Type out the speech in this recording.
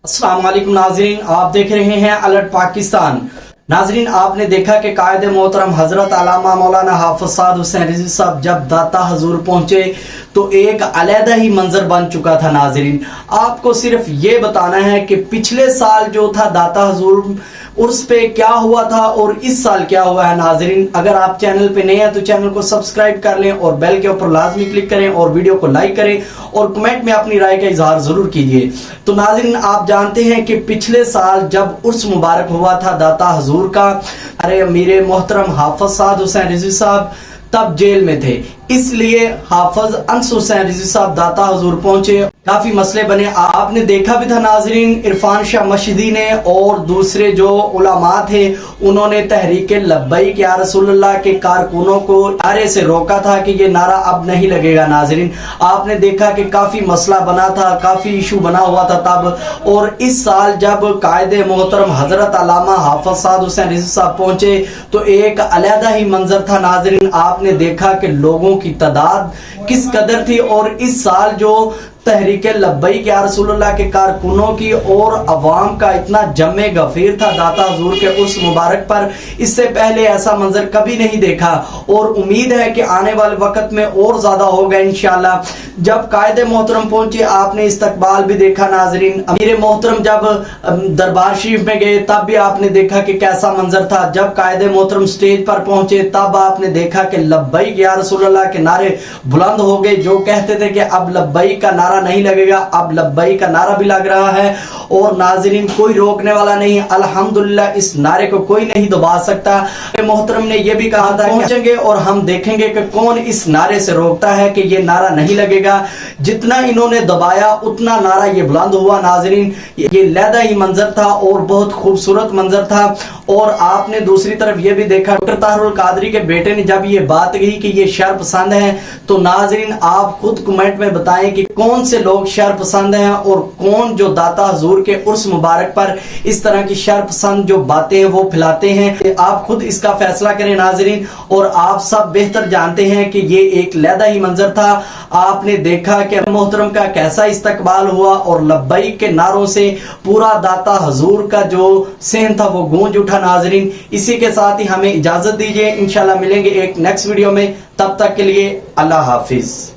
अस्सलाम वालेकुम नाजरीन, आप देख रहे हैं अलर्ट पाकिस्तान। नाजरीन, आपने देखा कि कायदे मोहतरम हजरत अल्लामा मौलाना हाफिज साद हुसैन रिजवी साहब जब दाता हजूर पहुंचे तो एक अलहदा ही मंजर बन चुका था। नाजरीन, आपको सिर्फ ये बताना है कि पिछले साल जो था दाता हजूर उर्स पे क्या हुआ था और इस साल क्या हुआ है। नाजरीन, अगर आप चैनल पे नए हैं तो चैनल को सब्सक्राइब कर लें और बेल के ऊपर लाजमी क्लिक करें और वीडियो को लाइक करें और कमेंट में अपनी राय का इजहार जरूर कीजिए। तो नाजरीन, आप जानते हैं कि पिछले साल जब उर्स मुबारक हुआ था दाता हजूर का, अरे मेरे मोहतरम हाफिज साद हुसैन रिजवी साहब तब जेल में थे, इसलिए हाफिज अंस हुसैन रिजवी साहब दाता हजूर पहुंचे। काफी मसले बने, आपने देखा भी था नाजरीन। इरफान शाह मशदी ने और दूसरे जो उलमा थे उन्होंने तहरीक लब्बैक या रसूलुल्लाह के कारकुनों को नारे से रोका था कि ये नारा अब नहीं लगेगा। नाजरीन, आपने देखा कि काफी मसला बना था, काफी इशू बना हुआ था तब। और इस साल जब कायदे मोहतरम हजरत अल्लामा हाफिज साद हुसैन रिजवी साहब पहुंचे तो एक अलहदा ही मंजर था। नाजरीन, आपने देखा कि लोगों की तादाद किस कदर थी और इस साल जो तहरीक लब्बैक या रसूलुल्लाह के कारकुनों की और अवाम का इतना जमे गफीर था दाता हजूर के उस मुबारक पर, इससे पहले ऐसा मंजर कभी नहीं देखा। और उम्मीद है कि आने वाले वक्त में और ज्यादा होगा इंशाल्लाह। जब कायदे मोहतरम पहुंचे आपने इस्तकबाल भी देखा। नाजरीन, अमीर मोहतरम जब दरबार शरीफ में गए तब भी आपने देखा कि कैसा मंजर था। जब कायदे मोहतरम स्टेज पर पहुंचे तब आपने देखा कि लब्बैक या रसूलुल्लाह के नारे बुलंद हो गए। जो कहते थे कि अब लब्बैक का नारा नहीं लगेगा, अब लब्बैक का नारा भी लग रहा है। और नाजरीन, कोई रोकने वाला नहीं, अल्हम्दुलिल्लाह इस नारे को कोई नहीं दबा सकता। मोहतरम ने यह भी कहा था पहुंचेंगे और हम देखेंगे कि कौन इस नारे से रोकता है कि ये नारा नहीं लगेगा। जितना इन्होंने दबाया उतना नारा ये बुलंद हुआ। नाजरीन, ये लहदा ही मंजर था और बहुत खूबसूरत मंजर था। और आपने दूसरी तरफ ये भी देखा डॉक्टर ताहरुल कादरी के बेटे ने जब ये बात कही कि ये शर पसंद है, तो नाजरीन आप खुद कमेंट में बताएं कि कौन से लोग शर पसंद हैं और कौन जो दाता हजूर के उर्स मुबारक पर इस तरह की शर पसंद जो बातें हैं वो फैलाते हैं। आप खुद इसका फैसला करें नाजरीन। और आप सब बेहतर जानते हैं कि ये एक लहदा ही मंजर था। आपने देखा कि मोहतरम का कैसा इस्तकबाल हुआ और लब्बैक के नारों से पूरा दाता हजूर का जो सहन था वो गूंज उठा। नाजरीन, इसी के साथ ही हमें इजाजत दीजिए, इंशाल्लाह मिलेंगे एक नेक्स्ट वीडियो में। तब तक के लिए अल्लाह हाफिज।